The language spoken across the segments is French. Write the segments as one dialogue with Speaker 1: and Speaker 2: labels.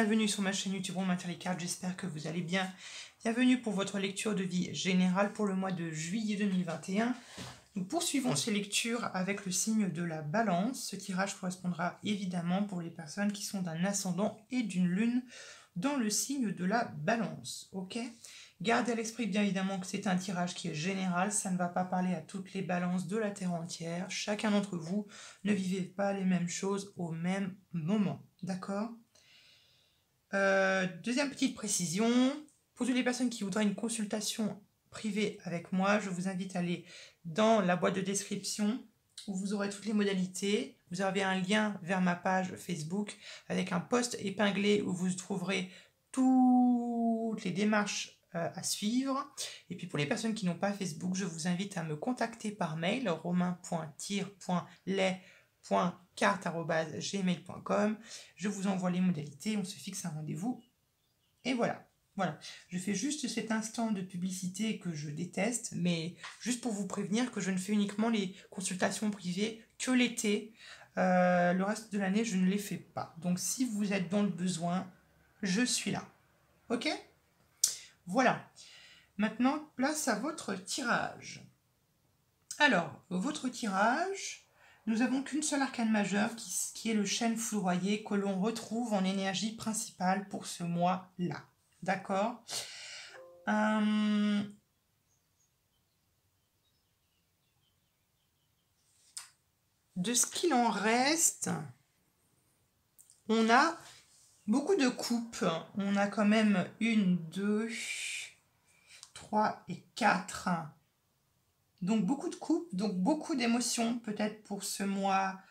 Speaker 1: bienvenue sur ma chaîne YouTube Romain Tarot Cartes, j'espère que vous allez bien. Bienvenue pour votre lecture de vie générale pour le mois de juillet 2021. Nous poursuivons ces lectures avec le signe de la balance. Ce tirage correspondra évidemment pour les personnes qui sont d'un ascendant et d'une lune dans le signe de la balance. Ok ? Gardez à l'esprit bien évidemment que c'est un tirage qui est général, ça ne va pas parler à toutes les balances de la Terre entière. Chacun d'entre vous ne vivez pas les mêmes choses au même moment. D'accord ? Deuxième petite précision, pour toutes les personnes qui voudraient une consultation privée avec moi, je vous invite à aller dans la boîte de description où vous aurez toutes les modalités. Vous avez un lien vers ma page Facebook avec un post épinglé où vous trouverez toutes les démarches à suivre. Et puis pour les personnes qui n'ont pas Facebook, je vous invite à me contacter par mail romain.tire.les.carte@gmail.com. Je vous envoie les modalités, on se fixe un rendez-vous. Et voilà. Voilà, je fais juste cet instant de publicité que je déteste, mais juste pour vous prévenir que je ne fais uniquement les consultations privées que l'été. Le reste de l'année, je ne les fais pas. Donc si vous êtes dans le besoin, je suis là. Ok ? Voilà. Maintenant, place à votre tirage. Alors, votre tirage, nous n'avons qu'une seule arcane majeure qui est le chêne foudroyé que l'on retrouve en énergie principale pour ce mois-là. D'accord ? De ce qu'il en reste, on a beaucoup de coupes. On a quand même 1, 2, 3 et 4. Donc beaucoup de coupes, donc beaucoup d'émotions peut-être pour ce mois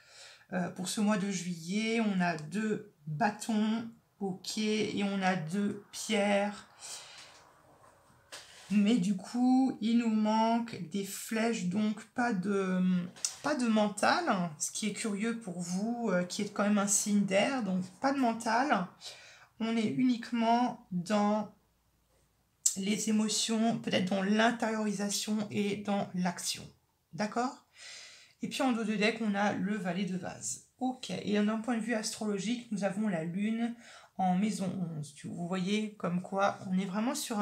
Speaker 1: de juillet. On a 2 bâtons, ok, et on a 2 pierres. Mais du coup, il nous manque des flèches, donc pas de mental, ce qui est curieux pour vous, qui est quand même un signe d'air, donc pas de mental. On est uniquement dans les émotions, peut-être dans l'intériorisation et dans l'action. D'accord ? Et puis en dos de deck, on a le valet de vase. Ok, et d'un point de vue astrologique, nous avons la lune en maison 11. Vous voyez comme quoi on est vraiment sur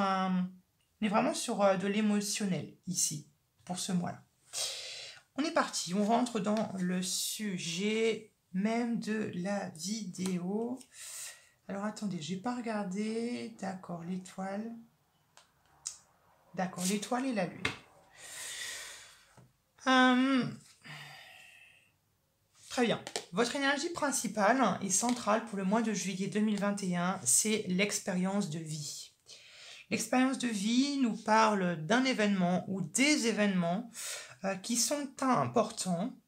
Speaker 1: de l'émotionnel ici, pour ce mois-là. On est parti, on rentre dans le sujet même de la vidéo. Alors attendez, j'ai pas regardé. D'accord, l'étoile. D'accord, l'étoile et la lune. Très bien. Votre énergie principale et centrale pour le mois de juillet 2021, c'est l'expérience de vie. L'expérience de vie nous parle d'un événement ou des événements qui sont importants.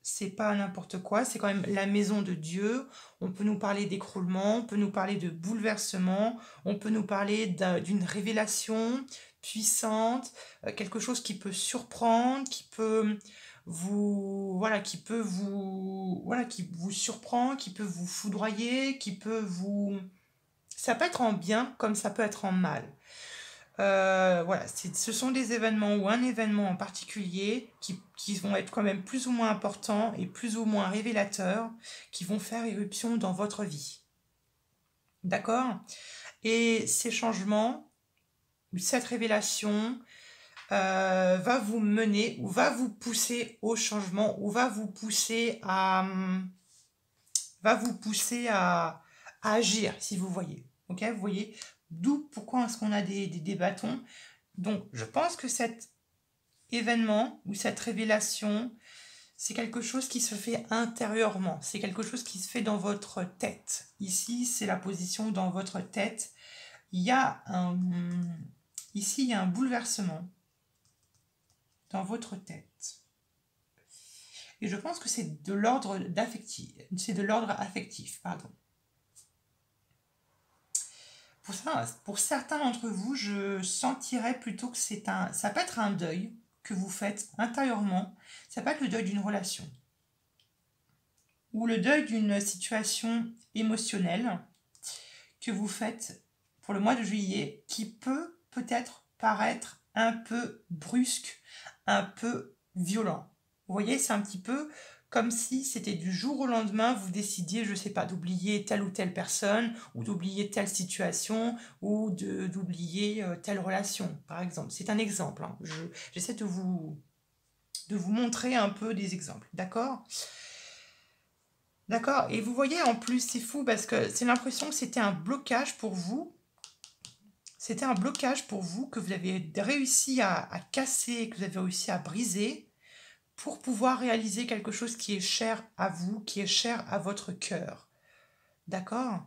Speaker 1: C'est pas n'importe quoi, c'est quand même la maison de Dieu. On peut nous parler d'écroulement, on peut nous parler de bouleversement, on peut nous parler d'une révélation puissante, quelque chose qui peut surprendre, qui vous surprend, qui peut vous foudroyer, ça peut être en bien comme ça peut être en mal. Voilà, ce sont des événements ou un événement en particulier qui vont être quand même plus ou moins importants et plus ou moins révélateurs, qui vont faire éruption dans votre vie. D'accord ? Et ces changements, cette révélation va vous mener ou va vous pousser au changement ou va vous pousser à agir, si vous voyez. Ok ? Vous voyez ? D'où pourquoi est-ce qu'on a des bâtons. Donc, je pense que cet événement ou cette révélation, c'est quelque chose qui se fait intérieurement. C'est quelque chose qui se fait dans votre tête. Ici, c'est la position dans votre tête. Ici, il y a un bouleversement dans votre tête. Et je pense que c'est de l'ordre affectif, pardon. Pour certains d'entre vous, je sentirais plutôt que ça peut être un deuil que vous faites intérieurement. Ça peut être le deuil d'une relation ou le deuil d'une situation émotionnelle que vous faites pour le mois de juillet qui peut peut-être paraître un peu brusque, un peu violent. Vous voyez, c'est un petit peu comme si c'était du jour au lendemain, vous décidiez, je ne sais pas, d'oublier telle ou telle personne, ou d'oublier telle situation, ou d'oublier telle relation, par exemple. C'est un exemple, hein. J'essaie de vous montrer un peu des exemples, d'accord? D'accord? Et vous voyez, en plus, c'est fou, parce que c'est l'impression que c'était un blocage pour vous. C'était un blocage pour vous que vous avez réussi à casser, que vous avez réussi à briser, pour pouvoir réaliser quelque chose qui est cher à vous, qui est cher à votre cœur. D'accord?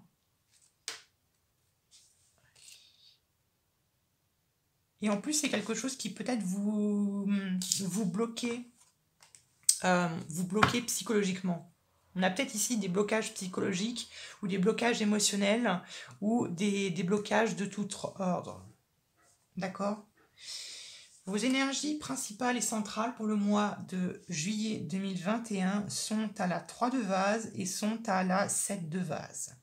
Speaker 1: Et en plus, c'est quelque chose qui peut-être vous bloquez psychologiquement. On a peut-être ici des blocages psychologiques ou des blocages émotionnels ou des blocages de tout ordre. D'accord? Vos énergies principales et centrales pour le mois de juillet 2021 sont à la 3 de vase et sont à la 7 de vase.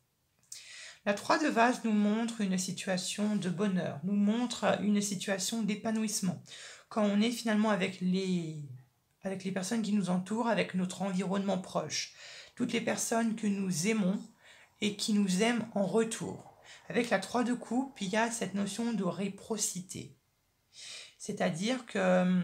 Speaker 1: La 3 de vase nous montre une situation de bonheur, nous montre une situation d'épanouissement. Quand on est finalement avec les personnes qui nous entourent, avec notre environnement proche, toutes les personnes que nous aimons et qui nous aiment en retour. Avec la 3 de coupe, il y a cette notion de réciprocité. C'est-à-dire que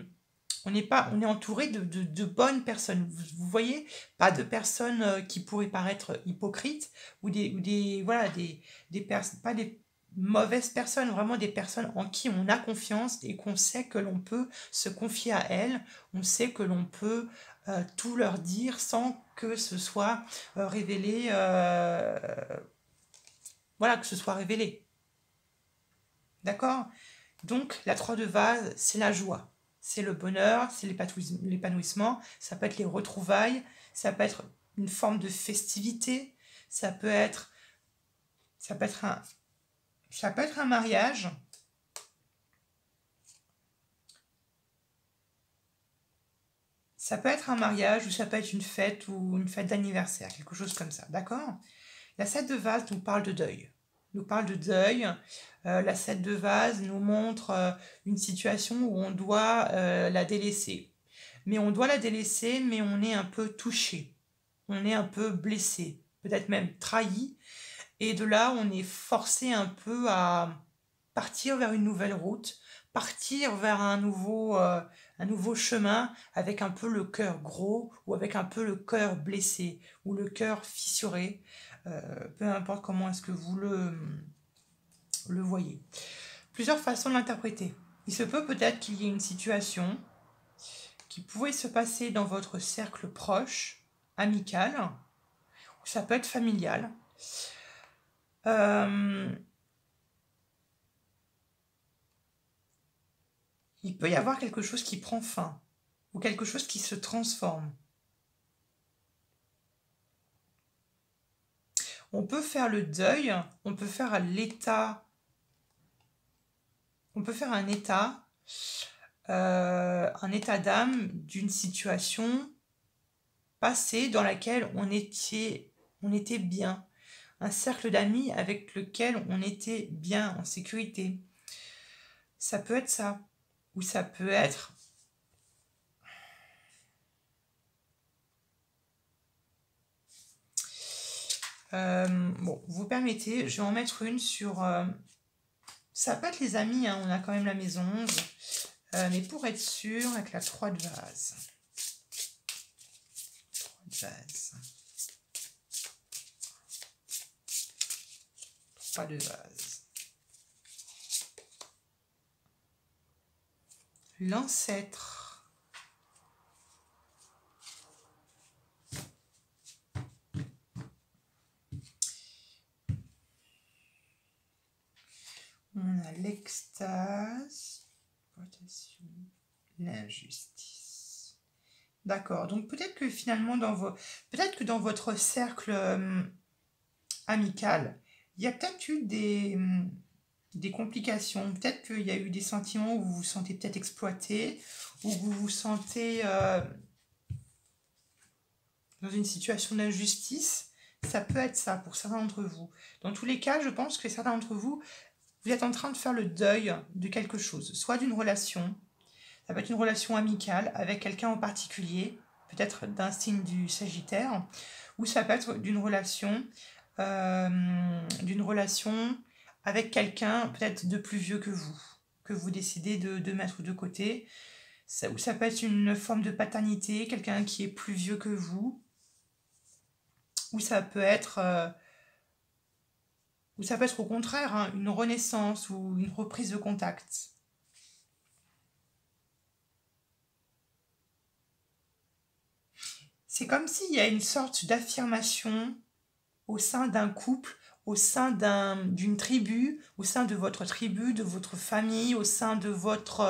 Speaker 1: on est entouré de bonnes personnes. Vous voyez, pas de personnes qui pourraient paraître hypocrites ou pas des mauvaises personnes, vraiment des personnes en qui on a confiance et qu'on sait que l'on peut se confier à elles, on sait que l'on peut tout leur dire sans que ce soit révélé, que ce soit révélé. D'accord? Donc, la 3 de vase, c'est la joie. C'est le bonheur, c'est l'épanouissement, ça peut être les retrouvailles, ça peut être une forme de festivité, ça peut être un mariage, ça peut être un mariage ou ça peut être une fête d'anniversaire, quelque chose comme ça, d'accord? La 7 de vase nous parle de deuil. La 7 de vase nous montre une situation où on doit la délaisser. Mais on doit la délaisser, mais on est un peu touché. On est un peu blessé, peut-être même trahi. Et de là, on est forcé un peu à partir vers une nouvelle route, partir vers un nouveau chemin avec un peu le cœur gros ou avec un peu le cœur blessé ou le cœur fissuré. Peu importe comment est-ce que vous le voyez. Plusieurs façons de l'interpréter. Il se peut peut-être qu'il y ait une situation qui pouvait se passer dans votre cercle proche, amical, ou ça peut être familial. Il peut y avoir quelque chose qui prend fin, ou quelque chose qui se transforme. On peut faire le deuil, on peut faire un état d'âme d'une situation passée dans laquelle on était bien. Un cercle d'amis avec lequel on était bien, en sécurité. Ça peut être ça. Ou ça peut être... vous permettez, je vais en mettre une sur... ça peut être les amis, hein, on a quand même la maison 11. Mais pour être sûr, avec la 3 de vase. 3 de vase. L'ancêtre. On a l'extase, l'injustice. D'accord, donc peut-être que finalement peut-être que dans votre cercle amical, il y a peut-être eu des complications, peut-être qu'il y a eu des sentiments où vous vous sentez peut-être exploité, où vous vous sentez dans une situation d'injustice. Ça peut être ça pour certains d'entre vous. Dans tous les cas, je pense que certains d'entre vous, vous êtes en train de faire le deuil de quelque chose, soit d'une relation, ça peut être une relation amicale avec quelqu'un en particulier, peut-être d'un signe du Sagittaire, ou ça peut être d'une relation avec quelqu'un peut-être de plus vieux que vous décidez de mettre de côté. Ou ça peut être une forme de paternité, quelqu'un qui est plus vieux que vous, ou ça peut être, au contraire hein, une renaissance ou une reprise de contact. C'est comme s'il y a une sorte d'affirmation au sein d'un couple, au sein d'une tribu, au sein de votre tribu, de votre famille, au sein de votre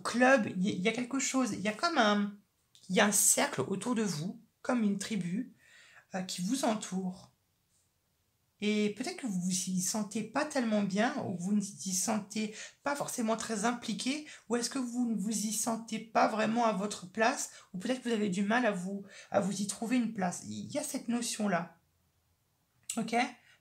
Speaker 1: club. Il y a quelque chose, il y a un cercle autour de vous, comme une tribu, qui vous entoure. Et peut-être que vous vous y sentez pas tellement bien, ou vous ne vous y sentez pas forcément très impliqué, ou est-ce que vous ne vous y sentez pas vraiment à votre place, ou peut-être que vous avez du mal à vous y trouver une place. Il y a cette notion-là. Ok?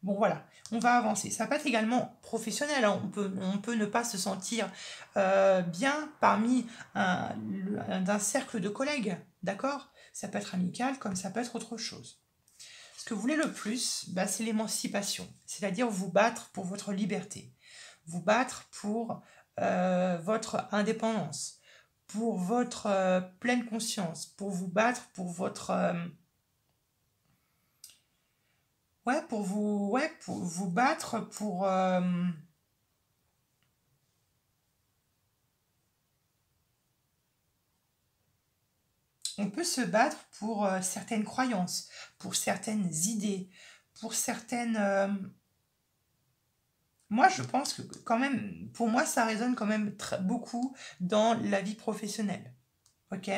Speaker 1: Bon voilà, on va avancer. Ça peut être également professionnel, hein. On peut ne pas se sentir bien parmi d'un cercle de collègues, d'accord? Ça peut être amical comme ça peut être autre chose. Ce que vous voulez le plus, bah, c'est l'émancipation, c'est-à-dire vous battre pour votre liberté, vous battre pour votre indépendance, pour votre pleine conscience, pour vous battre pour votre... pour vous battre pour... on peut se battre pour certaines croyances, pour certaines idées, pour certaines... moi, je pense que quand même, pour moi, ça résonne quand même beaucoup dans la vie professionnelle. Ok?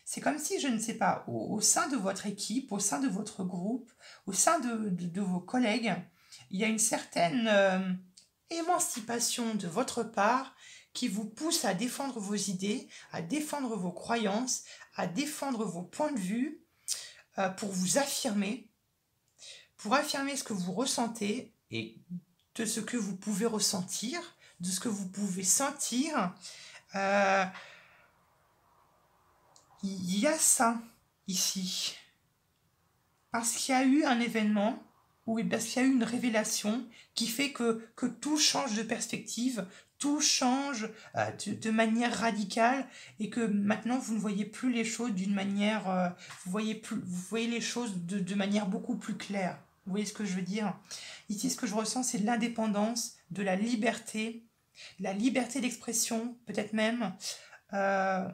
Speaker 1: C'est comme si, je ne sais pas, au sein de votre équipe, au sein de votre groupe, au sein de vos collègues, il y a une certaine émancipation de votre part qui vous pousse à défendre vos idées, à défendre vos croyances, à défendre vos points de vue, pour vous affirmer, pour affirmer ce que vous ressentez et de ce que vous pouvez ressentir, de ce que vous pouvez sentir. Euh, il y a ça ici. Parce qu'il y a eu un événement, ou parce qu'il y a eu une révélation qui fait que tout change de perspective, tout change de manière radicale et que maintenant vous ne voyez plus les choses d'une manière... vous voyez les choses de manière beaucoup plus claire. Vous voyez ce que je veux dire? Ici, ce que je ressens, c'est de l'indépendance, de la liberté d'expression, peut-être même. Euh,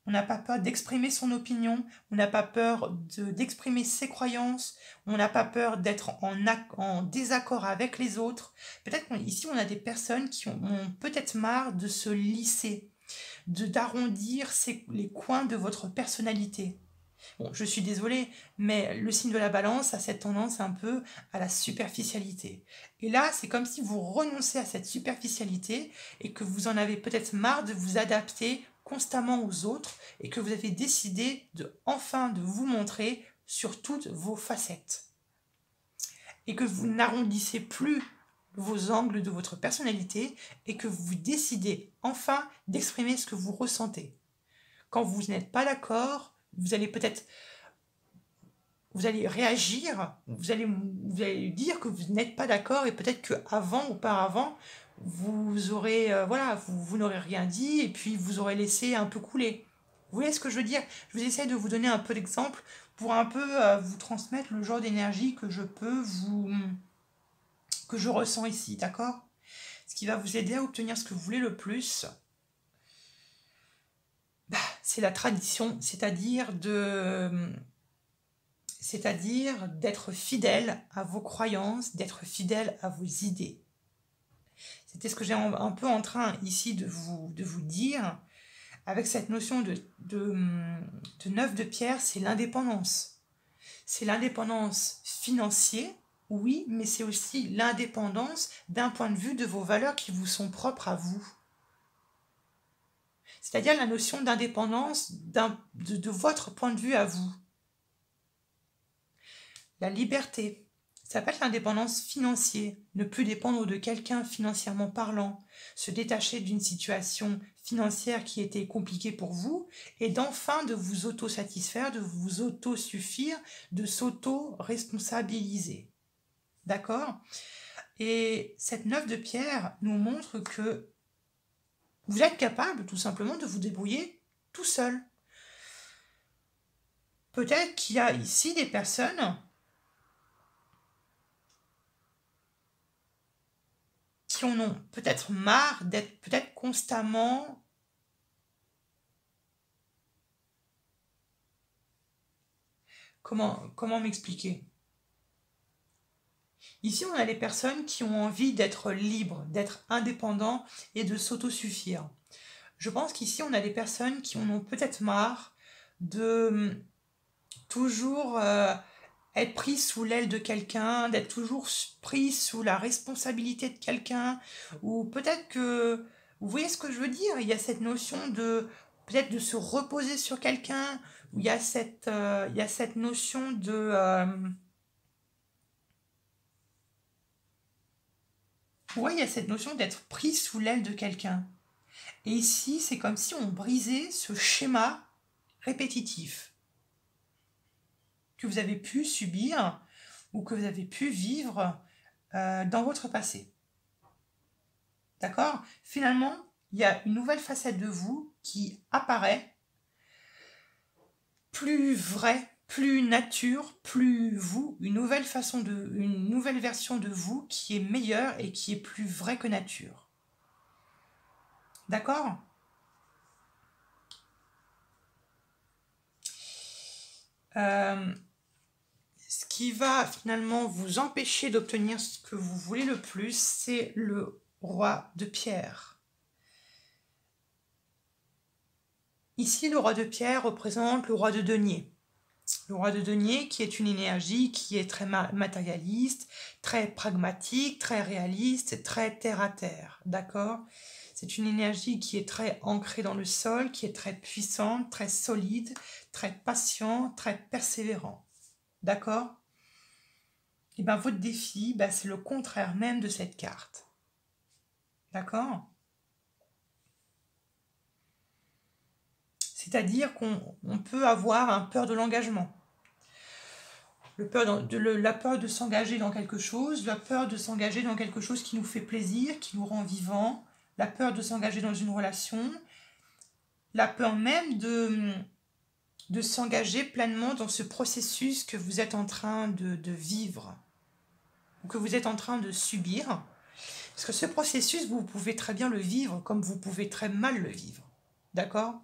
Speaker 1: on n'a pas peur d'exprimer son opinion, on n'a pas peur d'exprimer ses croyances, on n'a pas peur d'être en désaccord avec les autres. Peut-être qu'ici, on a des personnes qui ont peut-être marre de se lisser, d'arrondir les coins de votre personnalité. Bon, je suis désolée, mais le signe de la balance a cette tendance un peu à la superficialité. Et là, c'est comme si vous renoncez à cette superficialité et que vous en avez peut-être marre de vous adapter constamment aux autres et que vous avez décidé de vous montrer sur toutes vos facettes. Et que vous n'arrondissez plus vos angles de votre personnalité et que vous décidez enfin d'exprimer ce que vous ressentez. Quand vous n'êtes pas d'accord, vous allez réagir, vous allez dire que vous n'êtes pas d'accord et peut-être auparavant, vous aurez, vous n'aurez rien dit et puis vous aurez laissé un peu couler. Vous voyez ce que je veux dire? Je vous essaie de vous donner un peu d'exemple pour un peu vous transmettre le genre d'énergie que que je ressens ici, d'accord? Ce qui va vous aider à obtenir ce que vous voulez le plus, c'est la tradition, c'est-à-dire d'être fidèle à vos croyances, d'être fidèle à vos idées. C'était ce que j'ai un peu en train ici de vous dire, avec cette notion de 9 de pierre, c'est l'indépendance. C'est l'indépendance financière, oui, mais c'est aussi l'indépendance d'un point de vue de vos valeurs qui vous sont propres à vous. C'est-à-dire la notion d'indépendance de votre point de vue à vous. La liberté, Ça peut être l'indépendance financière, ne plus dépendre de quelqu'un financièrement parlant, se détacher d'une situation financière qui était compliquée pour vous et d'enfin de vous auto-satisfaire, de vous auto-suffire, de s'auto-responsabiliser. D'accord? Et cette 9 de pierre nous montre que vous êtes capable tout simplement de vous débrouiller tout seul. Peut-être qu'il y a ici des personnes qui en ont peut-être marre d'être peut-être constamment comment m'expliquer? Ici, on a les personnes qui ont envie d'être libres, d'être indépendants et de s'autosuffire. Je pense qu'ici, on a des personnes qui en ont peut-être marre de toujours être pris sous l'aile de quelqu'un, d'être toujours pris sous la responsabilité de quelqu'un, ou peut-être que, vous voyez ce que je veux dire, il y a cette notion de, peut-être de se reposer sur quelqu'un, où il y a cette notion de... ouais, il y a cette notion d'être pris sous l'aile de quelqu'un. Et ici, c'est comme si on brisait ce schéma répétitif que vous avez pu subir ou que vous avez pu vivre dans votre passé. D'accord? Finalement, il y a une nouvelle facette de vous qui apparaît, plus vraie, plus nature, plus vous, une nouvelle version de vous qui est meilleure et qui est plus vraie que nature. D'accord? Ce qui va finalement vous empêcher d'obtenir ce que vous voulez le plus, c'est le roi de pierre. Ici, le roi de pierre représente le roi de denier. Le roi de denier qui est une énergie qui est très matérialiste, très pragmatique, très réaliste, très terre à terre. D'accord? C'est une énergie qui est très ancrée dans le sol, qui est très puissante, très solide, très patient, très persévérant. D'accord? Et bien votre défi, c'est le contraire même de cette carte. D'accord? C'est-à-dire qu'on peut avoir un peur de l'engagement. La peur de s'engager dans quelque chose, la peur de s'engager dans quelque chose qui nous fait plaisir, qui nous rend vivants, la peur de s'engager dans une relation, la peur même de s'engager pleinement dans ce processus que vous êtes en train de vivre ou que vous êtes en train de subir. Parce que ce processus, vous pouvez très bien le vivre comme vous pouvez très mal le vivre. D'accord?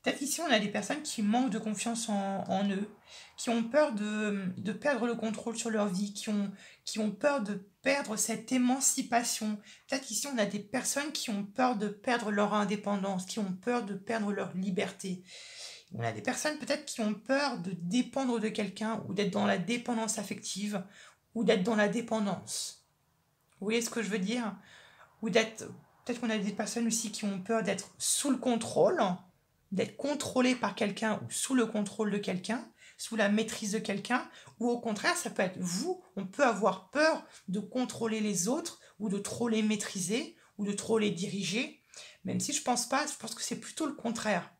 Speaker 1: Peut-être ici, on a des personnes qui manquent de confiance en eux, qui ont peur de perdre le contrôle sur leur vie, qui ont peur de perdre cette émancipation. Peut-être qu'ici, on a des personnes qui ont peur de perdre leur indépendance, qui ont peur de perdre leur liberté. On a des personnes peut-être qui ont peur de dépendre de quelqu'un ou d'être dans la dépendance affective ou d'être dans la dépendance. Vous voyez ce que je veux dire? Ou peut-être qu'on a des personnes aussi qui ont peur d'être sous le contrôle, d'être contrôlé par quelqu'un ou sous le contrôle de quelqu'un, sous la maîtrise de quelqu'un, ou au contraire, ça peut être vous, on peut avoir peur de contrôler les autres, ou de trop les maîtriser, ou de trop les diriger, même si je pense que c'est plutôt le contraire.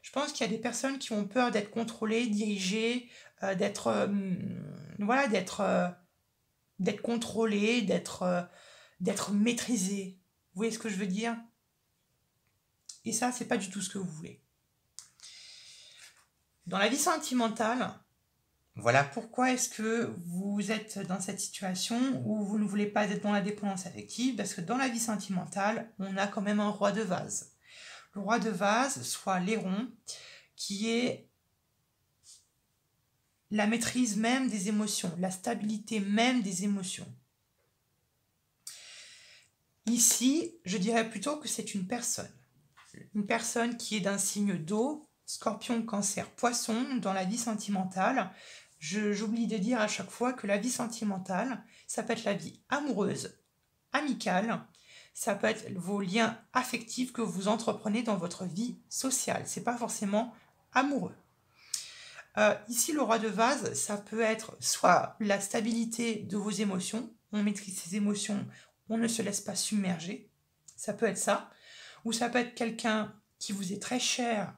Speaker 1: Je pense qu'il y a des personnes qui ont peur d'être contrôlées, dirigées, d'être contrôlées, d'être maîtrisées. Vous voyez ce que je veux dire? Et ça, c'est pas du tout ce que vous voulez. Dans la vie sentimentale, voilà pourquoi est-ce que vous êtes dans cette situation où vous ne voulez pas être dans la dépendance affective, parce que dans la vie sentimentale, on a quand même un roi de vase. Le roi de vase, soit l'héron, qui est la maîtrise même des émotions, la stabilité même des émotions. Ici, je dirais plutôt que c'est une personne qui est d'un signe d'eau, Scorpion, Cancer, Poisson, dans la vie sentimentale. J'oublie de dire à chaque fois que la vie sentimentale, ça peut être la vie amoureuse, amicale, ça peut être vos liens affectifs que vous entreprenez dans votre vie sociale. C'est pas forcément amoureux. Ici, le roi de vase, ça peut être soit la stabilité de vos émotions, on maîtrise ses émotions, on ne se laisse pas submerger, ça peut être ça, ou ça peut être quelqu'un qui vous est très cher,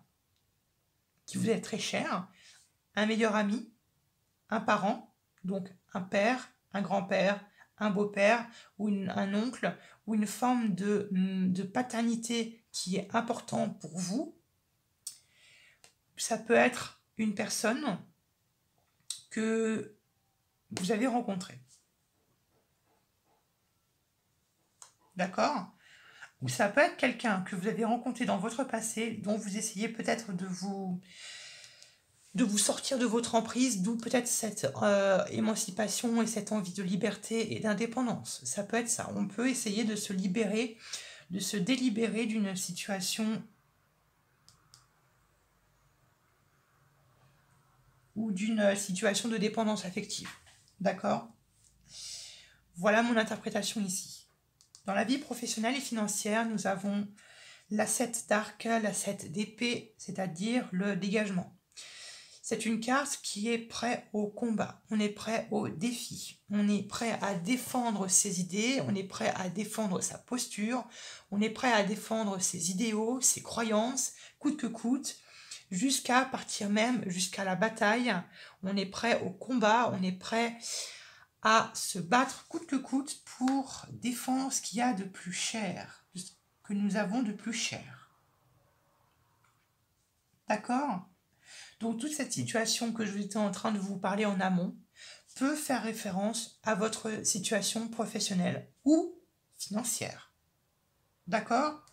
Speaker 1: un meilleur ami, un parent, donc un père, un grand-père, un beau-père, ou un oncle, ou une forme de paternité qui est important pour vous. Ça peut être une personne que vous avez rencontrée. D'accord? Ou ça peut être quelqu'un que vous avez rencontré dans votre passé, dont vous essayez peut-être de vous sortir de votre emprise, d'où peut-être cette émancipation et cette envie de liberté et d'indépendance. Ça peut être ça. On peut essayer de se libérer, de se délibérer d'une situation ou d'une situation de dépendance affective. D'accord? Voilà mon interprétation ici. Dans la vie professionnelle et financière, nous avons l'asset d'arc, l'asset d'épée, c'est-à-dire le dégagement. C'est une carte qui est prêt au combat, on est prêt au défi, on est prêt à défendre ses idées, on est prêt à défendre sa posture, on est prêt à défendre ses idéaux, ses croyances, coûte que coûte, jusqu'à partir même, jusqu'à la bataille, on est prêt au combat, on est prêt à se battre coûte que coûte pour défendre ce qu'il y a de plus cher, ce que nous avons de plus cher. D'accord ? Donc toute cette situation que je vous étais en train de vous parler en amont peut faire référence à votre situation professionnelle ou financière. D'accord ?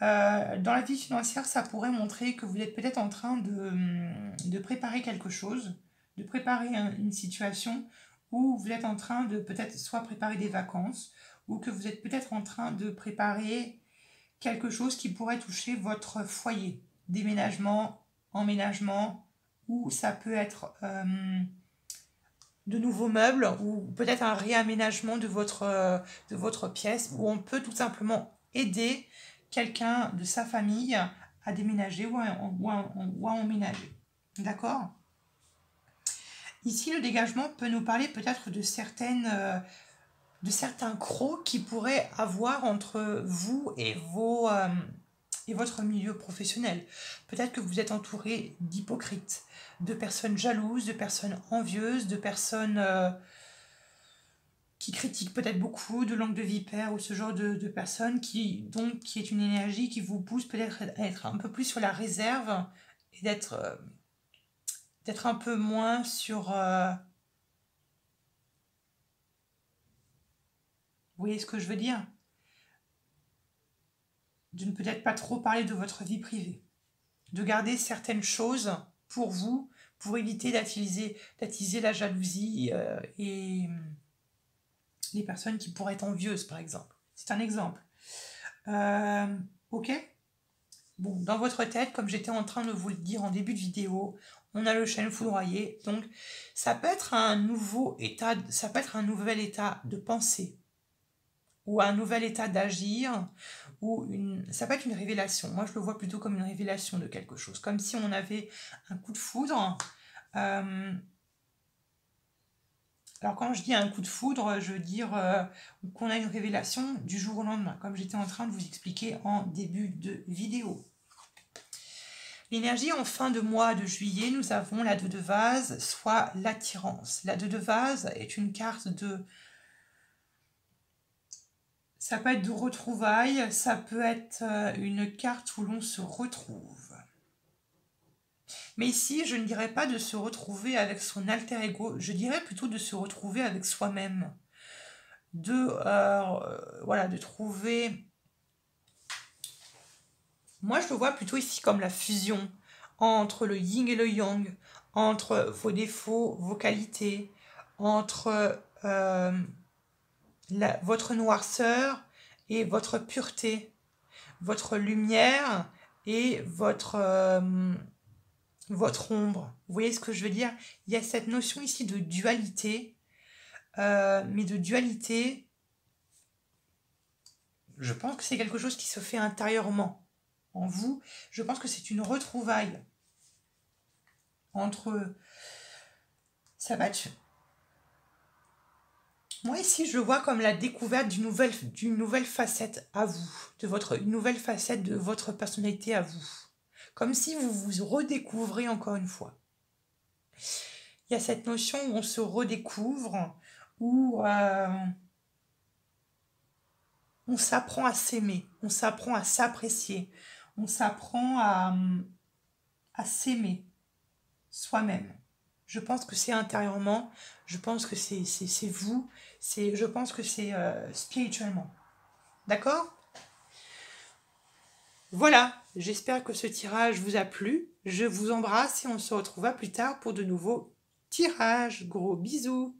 Speaker 1: Dans la vie financière, ça pourrait montrer que vous êtes peut-être en train de préparer quelque chose, de préparer une situation où vous êtes en train de peut-être soit préparer des vacances ou que vous êtes peut-être en train de préparer quelque chose qui pourrait toucher votre foyer, déménagement, emménagement, ou ça peut être de nouveaux meubles ou peut-être un réaménagement de votre pièce où on peut tout simplement aider quelqu'un de sa famille à déménager ou à emménager. D'accord ? Ici, le dégagement peut nous parler peut-être de certains crocs qui pourraient avoir entre vous et votre milieu professionnel. Peut-être que vous êtes entouré d'hypocrites, de personnes jalouses, de personnes envieuses, de personnes qui critiquent peut-être beaucoup, de langue de vipère ou ce genre de personnes qui est une énergie qui vous pousse peut-être à être un peu plus sur la réserve et d'être un peu moins sur... vous voyez ce que je veux dire ? De ne peut-être pas trop parler de votre vie privée. De garder certaines choses pour vous, pour éviter d'attiser la jalousie et les personnes qui pourraient être envieuses, par exemple. C'est un exemple. Ok ? Bon, dans votre tête, comme j'étais en train de vous le dire en début de vidéo, on a le chêne foudroyé. Donc, ça peut être un nouvel état de pensée ou un nouvel état d'agir, ou ça peut être une révélation. Moi, je le vois plutôt comme une révélation de quelque chose, comme si on avait un coup de foudre. Alors, quand je dis un coup de foudre, je veux dire qu'on a une révélation du jour au lendemain, comme j'étais en train de vous expliquer en début de vidéo. L'énergie en fin de mois de juillet, nous avons la 2 de vase, soit l'attirance. La 2 de vase est une carte de... Ça peut être de retrouvailles, ça peut être une carte où l'on se retrouve. Mais ici, je ne dirais pas de se retrouver avec son alter ego, je dirais plutôt de se retrouver avec soi-même. De trouver... Moi, je le vois plutôt ici comme la fusion entre le yin et le yang, entre vos défauts, vos qualités, entre votre noirceur et votre pureté, votre lumière et votre ombre. Vous voyez ce que je veux dire ? Il y a cette notion ici de dualité, mais de dualité, je pense que c'est quelque chose qui se fait intérieurement, en vous. Je pense que c'est une retrouvaille entre... Ça va être... Moi ici, je le vois comme la découverte d'une nouvelle facette à vous, une nouvelle facette de votre personnalité à vous. Comme si vous vous redécouvrez encore une fois. Il y a cette notion où on se redécouvre, où on s'apprend à s'aimer, on s'apprend à s'apprécier, on s'apprend à s'aimer soi-même. Je pense que c'est intérieurement, je pense que c'est vous, je pense que c'est spirituellement. D'accord? Voilà, j'espère que ce tirage vous a plu. Je vous embrasse et on se retrouvera plus tard pour de nouveaux tirages. Gros bisous!